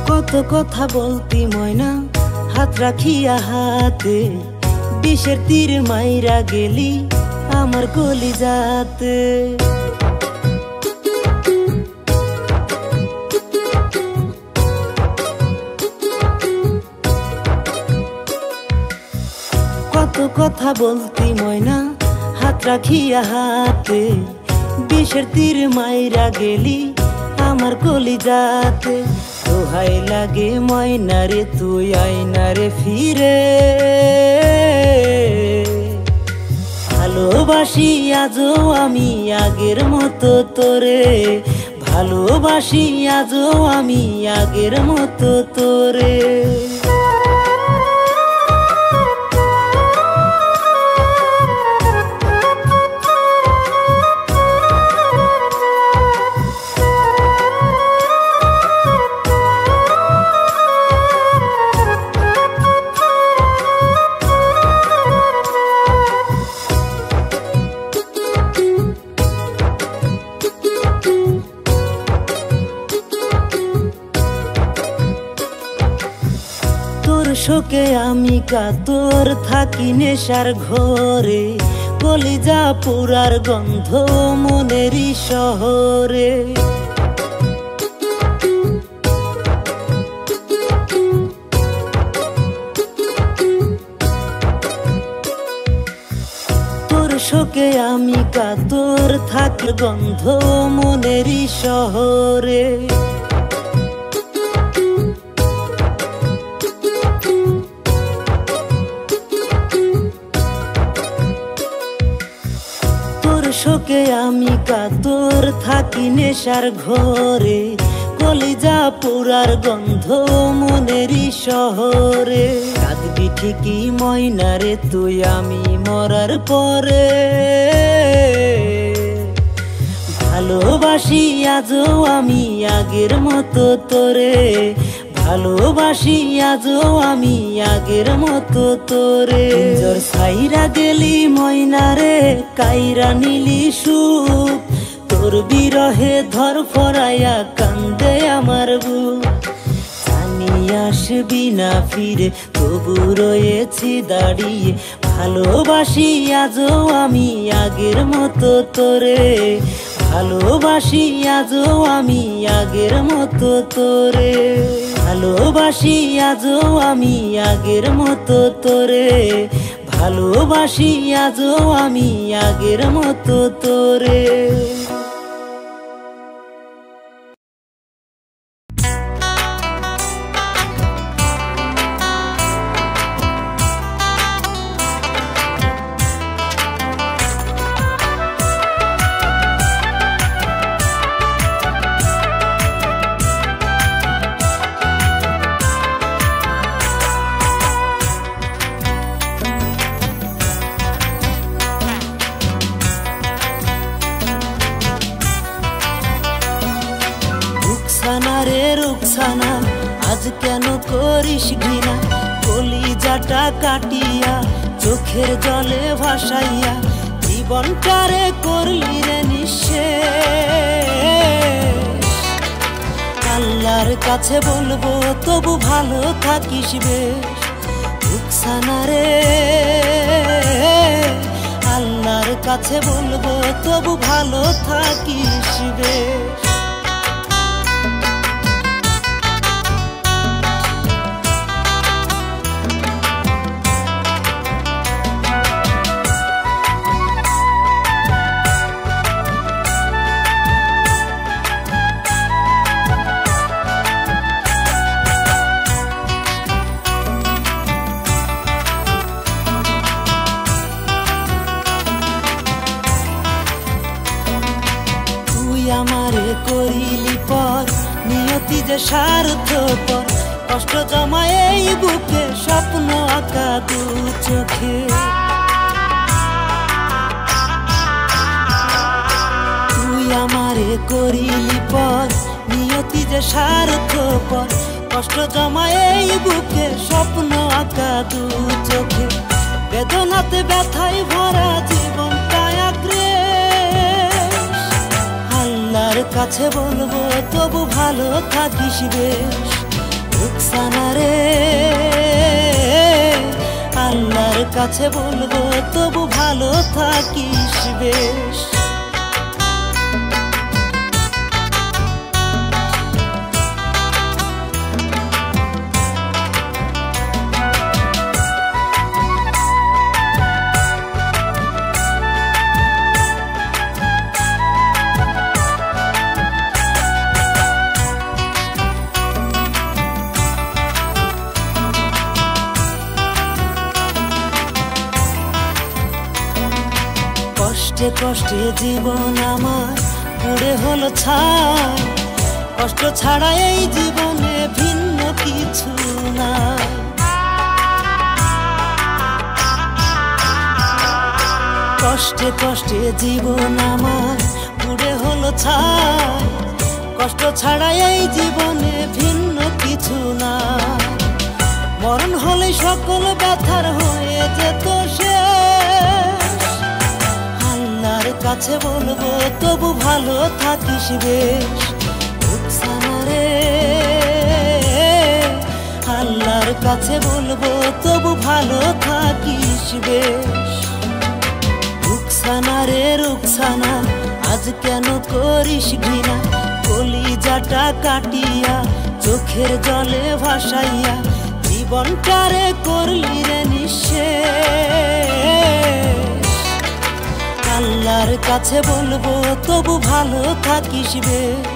কত কথা বলতি ময়না, হাত রাখিয়া হাতে। বিষের তীর মাইরা গেলি আমার কলিজাতে। কত কথা বলতি ময়না, হাত রাখিয়া হাতে। বিষের তীর মাইরা গেলি আমার কলিজাতে। দোহাই লাগে ময়না রে তুই আয়না রে ফিরে। ভালোবাসি আজও আমি আগের মতো তোরে। ভালোবাসি আজও আমি আগের মতো তোরে। শোকে আমি কাতর থাকি নেশার ঘরে, কলিজা পুরার গন্ধ মনেরই শহরে। তোর শোকে আমি কাতর থাকি গন্ধ মনেরই শহরে। শোকে আমি কাতর থাকি নেশার ঘরে, কলিজা পুরার গন্ধ মনেরই শহরে। কাঁদবি ঠিকই ময়নারে তুই আমি মরার পরে, ভালোবাসি আজও আমি আগের মতো তোরে, ভালোবাসি আজও আমি আগের মতো তোরে। জোর সাইরা গেলি ময়নারে কাইরা নিলি সুখ, তোর বিরহে ধর ফরাইয়া কান্দে আমার বুক। জানি আসবি না ফিরে তবু রয়েছি দাঁড়িয়ে, ভালোবাসি আজও আমি আগের মতো তোরে, ভালোবাসি আজও আমি আগের মতো তোরে, ভালোবাসি আজও আমি আগের মতো তোরে, ভালোবাসি আজও আমি আগের মতো তোরে। রুকসানা আজ কেন করিস ঘৃণা, কলিজাটা কাটিয়া চোখের জলে ভাসাইয়া জীবনটারে করলি রে নিঃশেষ। আল্লাহর কাছে বলবো তবু ভালো থাকিস বেশ, রুকসানা রে আল্লাহর কাছে বলবো তবু ভালো থাকিস বেশ। আমারে করিলি পর নিয়তি যে স্বার্থপর, কষ্ট জমায় এই বুকে স্বপ্ন আঁকা দু চোখে। তুই আমারে করিলি পর নিয়তি যে স্বার্থপর, কষ্ট জমায় এই বুকে স্বপ্ন আঁকা দু চোখে। বেদনাতে ব্যথায় ভরা জীবনটা আঁকড়ে, আল্লাহর কাছে বলবো তবু ভালো থাকিস বেশ, রুকসানা রে আল্লাহর কাছে বলবো তবু ভালো থাকিস বেশ। কষ্টে কষ্টে জীবন আমার পুড়ে হলো ছাই, কষ্ট ছাড়া এই জীবনে ভিন্ন কিছু নাই। কষ্টে কষ্টে জীবন আমার পুড়ে হলো ছাই, কষ্ট ছাড়া এই জীবনে ভিন্ন কিছু নাই। মরণ হলে সকল ব্যথার হয়ে যেত শেষ, আল্লাহর কাছে বলবো তবু ভালো থাকিস বেশ, রুকসানা রে আল্লাহ আল্লাহর কাছে বলবো তবু ভালো থাকিস বেশ। রুকসানা রে রুকসানা আজ কেন করিস ঘৃণা, কলিজাটা কাটিয়া চোখের জলে ভাসাইয়া জীবনটারে করলি রে নিঃশেষ। আল্লাহর কাছে বলবো তবু ভালো থাকিস বেশ।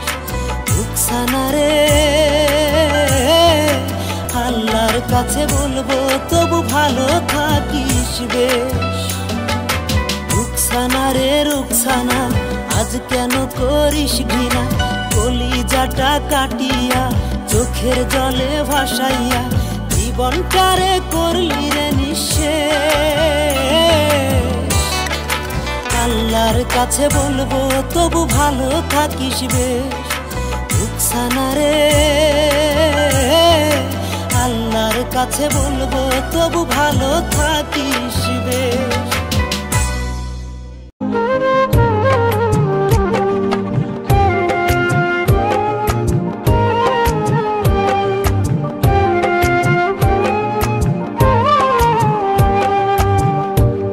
রুকসানা রে আল্লাহর কাছে বলবো তবু ভালো থাকিস বেশ। রুকসানা রে রুকসানা আজ কেন করিস ঘৃণা, কলিজাটা কাটিয়া চোখের জলে ভাসাইয়া জীবনটারে করলি রে নিঃশেষ। আল্লাহর কাছে বলবো তবু ভালো থাকিস বেশ। রুকসানা রে আল্লাহর কাছে বলবো তবু ভালো থাকিস বেশ।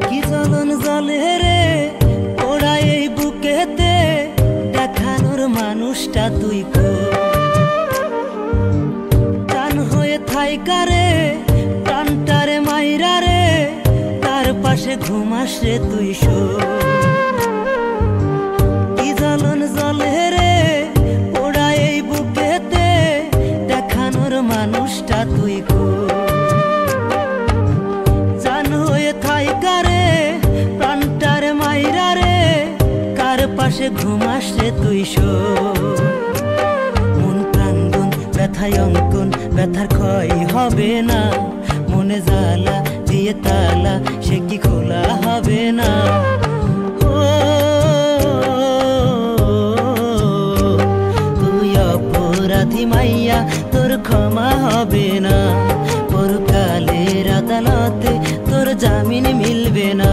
কি জ্বলন জ্বলে রে ওরা এই বুকেতে, দেখানোর মানুষটা তুই টান হয়ে থাইকা রে প্রাণটারে মাইরা রে, তার পাশে ঘুমাস রে তুই শো। কি জ্বলন জ্বলে রে ওরা এই বুকেতে, দেখানোর মানুষটা তুই জান হয়ে থাইকা রে প্রাণটারে মাইরা রে, কার পাশে ঘুমাস রে তুই শো। মন প্রাঙ্গন ব্যথায় অঙ্কন, ব্যথার ক্ষয় হবে না, মনে জ্বালা দিয়ে তালা সে কি খোলা হবে না। তুই অপরাধী মাইয়া তোর ক্ষমা হবে না, পরকালের আদালতে তোর জামিন মিলবে না।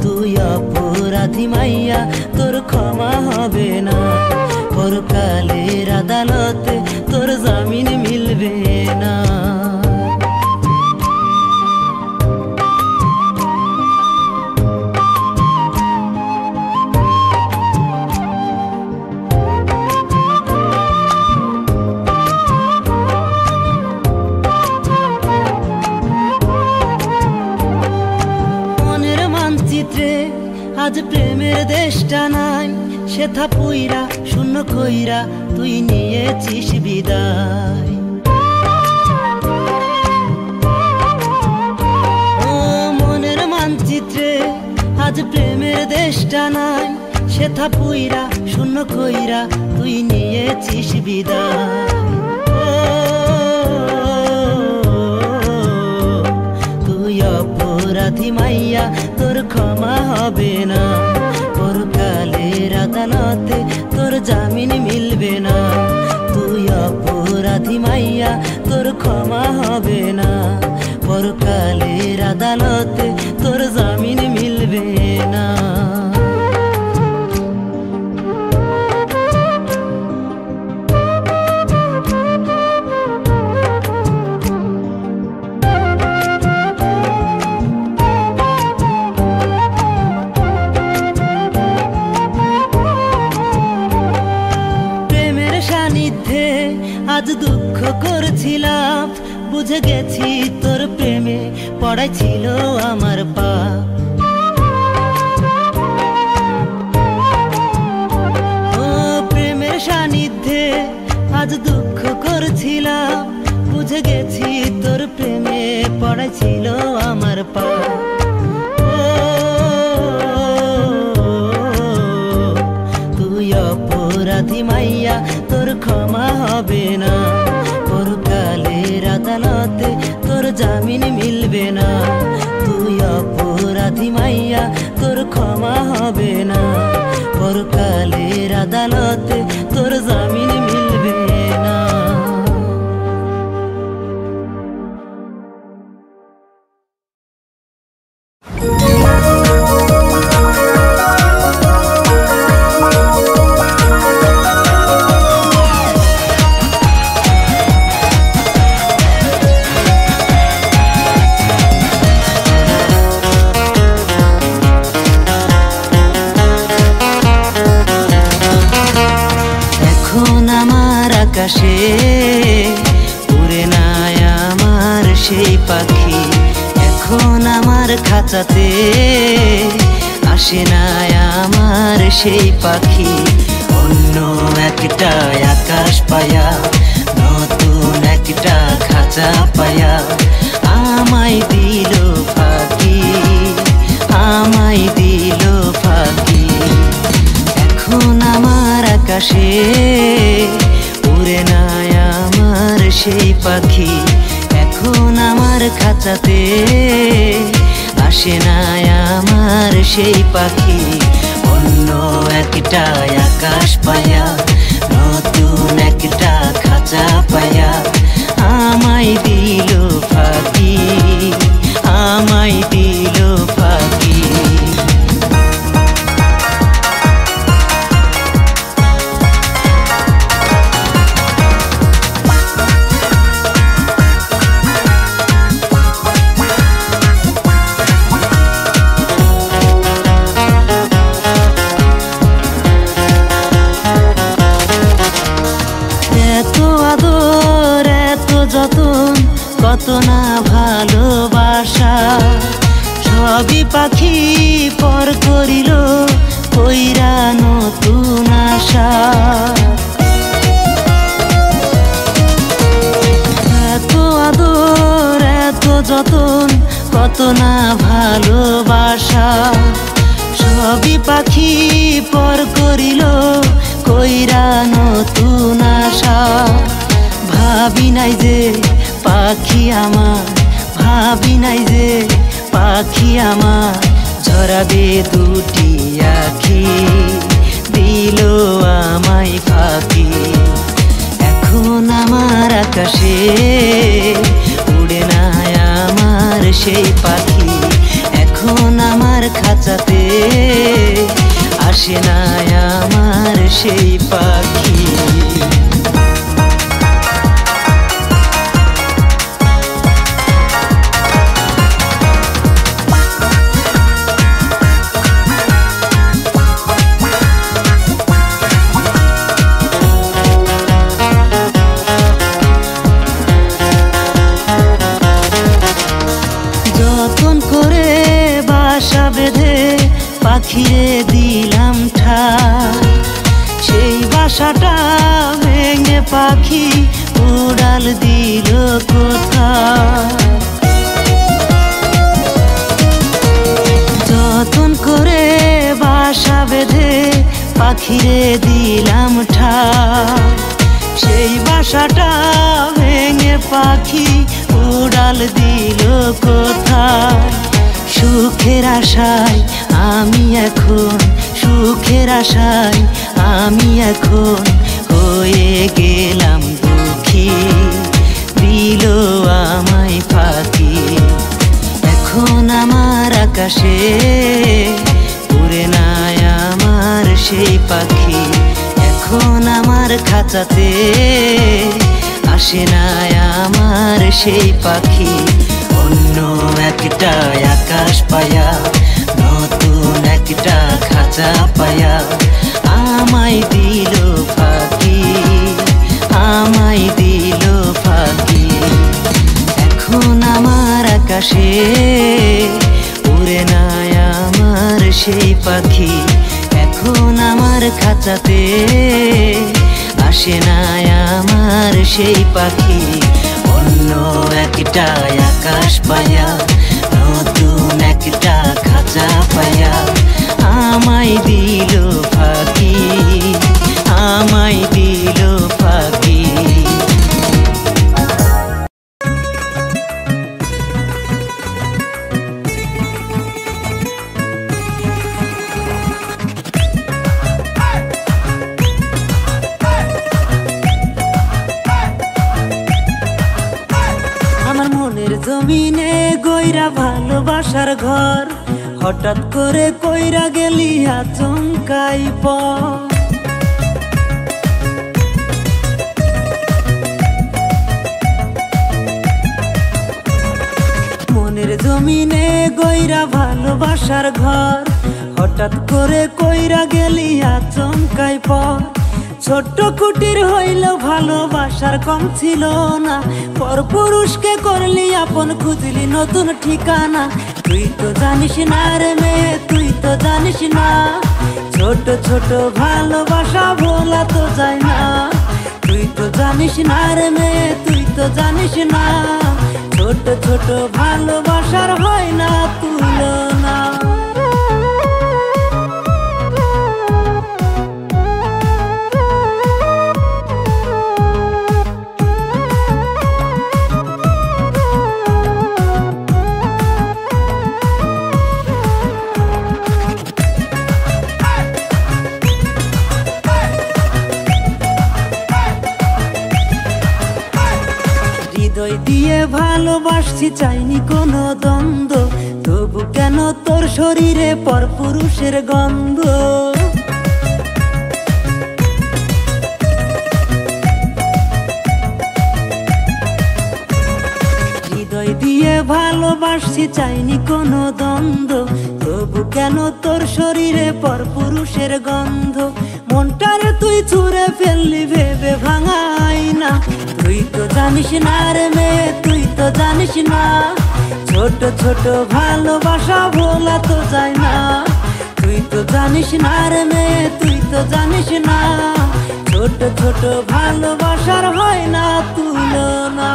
তুই অপরাধী মাইয়া তোর ক্ষমা হবে না, পরকালের আদালতে তোর জামিন মিলবে না। মনের মানচিত্রে আজ প্রেমের দেশটা নাই, সেথা পুইরা শূন্য কইরা তুই নিয়েছিস বিদায়। ও মনের মানচিত্রে আজ প্রেমের দেশটা নাই, সেথা পুইরা শূন্য কইরা তুই নিয়েছিস বিদায়। তুই অপরাধী মাইয়া তোর ক্ষমা হবে না, পরকালের আদালতে তোর জামিন মিলবে না। তুই অপরাধী মাইয়া তোর ক্ষমা হবে না, পরকালের আদালতে তোর জামিন মিলবে না। আজ দুঃখ করছিলাম, বুঝে গেছি তোর প্রেমে পড়াই ছিল আমার পাপ। ও প্রেমের সান্নিধ্যে আজ দুঃখ করছিলাম, বুঝে গেছি তোর প্রেমে পড়াই ছিল আমার পাপ। তুই অপরাধী মাইয়া তোর ক্ষমা হবে না, পরকালের আদালতে তোর জামিন মিলবে না। তুই অপরাধী মাইয়া তোর ক্ষমা হবে না, পরকালের আদালতে তোর জামিন মিলবে না। আকাশে উড়ে না আমার সেই পাখি, এখন আমার খাঁচাতে আসে না আমার সেই পাখি। অন্য একটা আকাশ পায়া, নতুন একটা খাঁচা পায়া আমায় দিল ফাঁকি, আমায় দিল ফাঁকি। এখন আমার আকাশে উড়ে না আমার সেই পাখি, এখন আমার খাঁচাতে আসে না আমার সেই পাখি। অন্য একটা আকাশ পায়া, নতুন একটা খাঁচা পায়া আমায় দিল ফাঁকি, আমায় দিল ফাঁকি। কত না ভালোবাসা সবই পাখি পর করিল কইরা নতুন আশা। এত আদর এত যতন কত না ভালোবাসা সবই পাখি পর করিল কইরা নতুন আশা। ভাবি নাই যে পাখি আমার, ভাবি নাই যে পাখি আমার ঝরাবে দুটি আখি, দিল আমায় ফাঁকি। এখন আমার আকাশে উড়ে না আমার সেই পাখি, এখন আমার খাঁচাতে আসে না আমার সেই পাখি। যতন করে বাসা বেঁধে পাখিরে দিলাম ঠাই, সেই বাসাটা ভেঙে পাখি উড়াল দিল কোথায়। যতন করে বাসা বেঁধে পাখিরে দিলাম ঠাই, সেই বাসাটা ভেঙে পাখি উড়াল দিল কোথায়। সুখের আশায় আমি এখন, সুখের আশায় আমি এখন হয়ে গেলাম দুঃখী, দিল আমায় ফাঁকি। এখন আমার আকাশে উড়ে না আমার সেই পাখি, এখন আমার খাঁচাতে আসে না আমার সেই পাখি। অন্য একটা আকাশ পায়া, নতুন একটা খাঁচা পায়া আমায় দিল ফাঁকি, আমায় দিল ফাঁকি। এখন আমার আকাশে উড়ে না আমার সেই পাখি, এখন আমার খাঁচাতে আসে না আমার সেই পাখি। অন্য একটা আকাশ পায়া, নতুন একটা খাঁচা পায়া আমায় দিল ফাঁকি, আমায় দিল ফাঁকি। জমিনে গইরা ভালোবাসার ঘর, হঠাৎ করে কইরা গেলি আচমকাই পর। মনের জমিনে গইরা ভালোবাসার ঘর, হঠাৎ করে কইরা গেলি আচমকাই পর। ছোট্ট কুটির হইলেও ভালোবাসার কম ছিল না, পরপুরুষকে করলি আপন খুঁজলি নতুন ঠিকানা। তুই তো জানিস না রে মেয়ে, তুই তো জানিস না, ছোট ছোট ভালোবাসা ভোলা তো যায় না। তুই তো জানিস না রে মেয়ে, তুই তো জানিস না, ছোট ছোট ভালোবাসার হয় না তুলনা। হৃদয় দিয়ে ভালোবাসছি, চাইনি কোনো দ্বন্দ্ব, তবু কেন তোর শরীরে পরপুরুষের গন্ধ। হৃদয় দিয়ে ভালোবাসছি, চাইনি কোনো দ্বন্দ্ব, তবু কেন তোর শরীরে পরপুরুষের গন্ধ। মনটারে তুই ছুঁড়ে ফেললি ভেবে ভাঙাই না। তুই তো জানিস না রে মেয়ে, তুই তো জানিস না, ছোট ছোট ভালোবাসা ভোলা তো যায় না। তুই তো জানিস না রে মেয়ে, তুই তো জানিস না, ছোট ছোট ভালোবাসার হয় না তুলনা।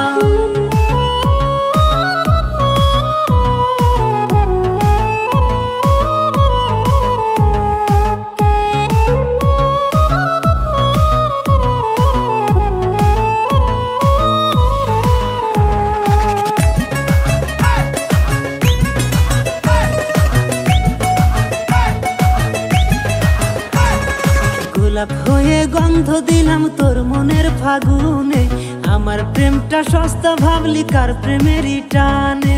গোলাপ হয়ে গন্ধ দিলাম তোর মনের ফাগুনে, আমার প্রেমটা সস্তা ভাবলি কার প্রেমেরই টানে।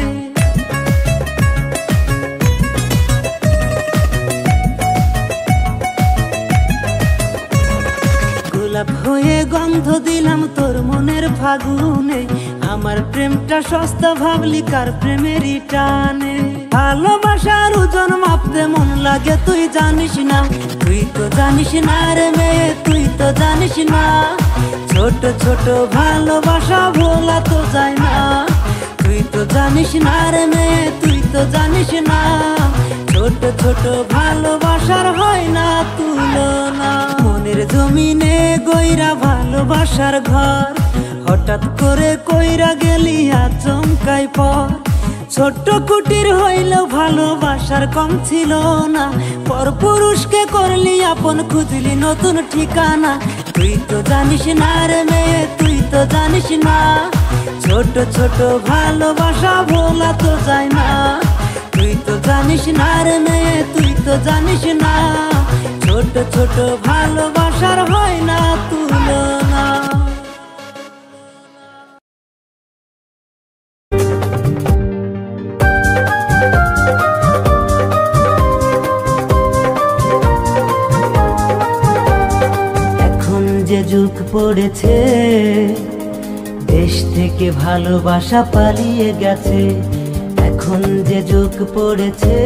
গোলাপ হয়ে গন্ধ দিলাম তোর মনের ফাগুনে, আমার প্রেমটা সস্তা ভাবলি কার প্রেমেরই টানে। ভালোবাসার ওজন মাপতে মন লাগে তুই জানিস না, তুই তো জানিস না রে মেয়ে, তুই তো জানিস না, ছোট ছোট ভালোবাসা ভোলা তো যায় না। তুই তো জানিস না রে মেয়ে, তুই তো জানিস না, ছোট ছোট ভালোবাসার হয় না তুলনা। মনের জমিনে গইরা ভালোবাসার ঘর, হঠাৎ করে কইরা গেলি আচমকাই পর। ছোট্ট কুটির হইলেও ভালোবাসার কম ছিল না, পরপুরুষকে করলি আপন খুঁজলি নতুন ঠিকানা। তুই তো জানিস না রে মেয়ে, তুই তো জানিস না, ছোট ছোট ভালোবাসা ভোলা তো যায় না। তুই তো জানিস না রে মেয়ে, তুই তো জানিস না, ছোট ছোট ভালোবাসার হয় না তুলনা। যে যুগ পড়েছে, দেশ থেকে ভালোবাসা পালিয়ে গেছে। এখন যে যুগ পড়েছে,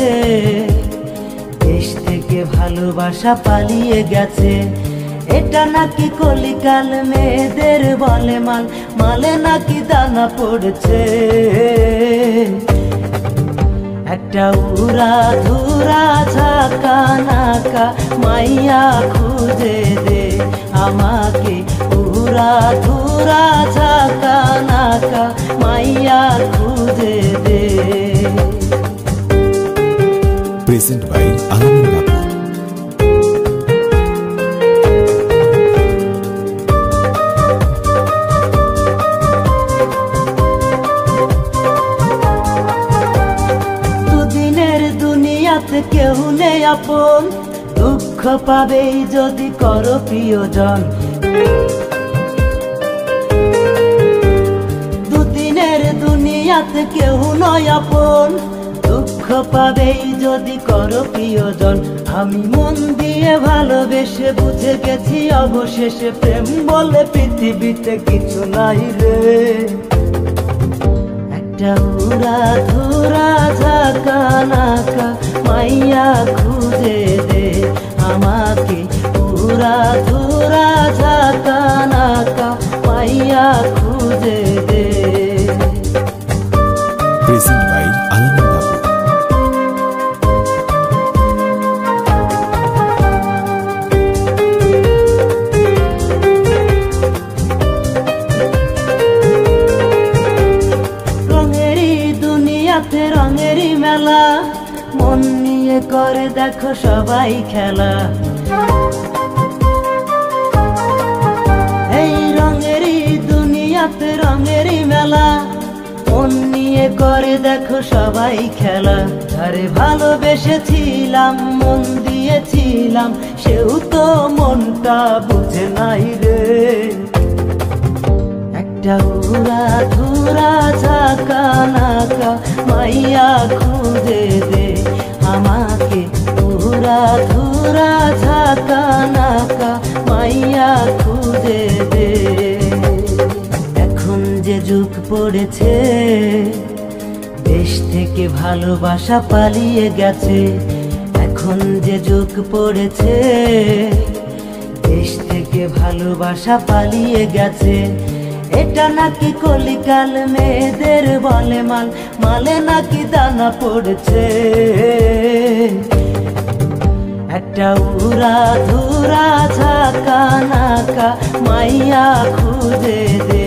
দেশ থেকে ভালোবাসা পালিয়ে গেছে। এটা নাকি কলিকাল মেয়েদের বলে মাল, মালে নাকি দানা পড়ছে। একটা উড়া ধুরা ঝাঁকা নাকা মাইয়া খুঁজে দে আমাকে, উড়া ধুরা ঝাঁকা নাকা মাইয়া খুঁজে দে। প্রেজেন্ট বাই আলামিন কাপুর। দুদিনের দুনিয়াতে কেউ নেই আপন, দুঃখ পাবেই যদি করো প্রিয়জন। দুদিনের দুনিয়াতে কেউ নয় আপন, দুঃখ পাবেই যদি করো প্রিয়জন। আমি মন দিয়ে ভালোবেসে বুঝে গেছি অবশেষে, প্রেম বলে পৃথিবীতে কিছু নাই রে। একটা উড়া ধুরা ঝাঁকা নাকা মাইয়া খুঁজে দে আমাকে, উরা ধুরা ঝাঁকা নাকা মাইয়া খুঁজে দে। প্রেজেন্ট বাই আলামিন বাবু। রঙেরই দুনিয়াতে রঙেরই মেলা, মন নিয়ে করে দেখো সবাই খেলা। এই রঙেরই দুনিয়াতে রঙেরই মেলা, মন নিয়ে করে দেখো সবাই খেলা। আরে ভালোবেসেছিলাম মন দিয়েছিলাম, সেও তো মনটা বুঝে নাই রে। একটা উড়া ধুরা ঝাঁকা নাকা মাইয়া খুঁজে দে আমাকে। উড়া ধুরা ঝাঁকা নাকা মাইয়া খুঁজে দে। এখন যে যুগ পড়েছে, দেশ থেকে ভালোবাসা পালিয়ে গেছে। এখন যে যুগ পড়েছে, দেশ থেকে ভালোবাসা পালিয়ে গেছে। এটা নাকি কলিকাল মেয়েদের বলে মাল, মালে নাকি দানা পড়ছে। একটা উড়া ধুরা ঝাঁকা নাকা মাইয়া খুঁজে দে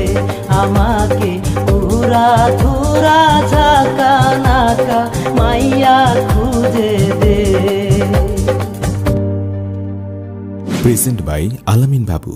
আমাকে। উড়া ধুরা ঝাঁকা নাকা মাইয়া খুঁজে দে। প্রেজেন্ট বাই আলামিন বাবু।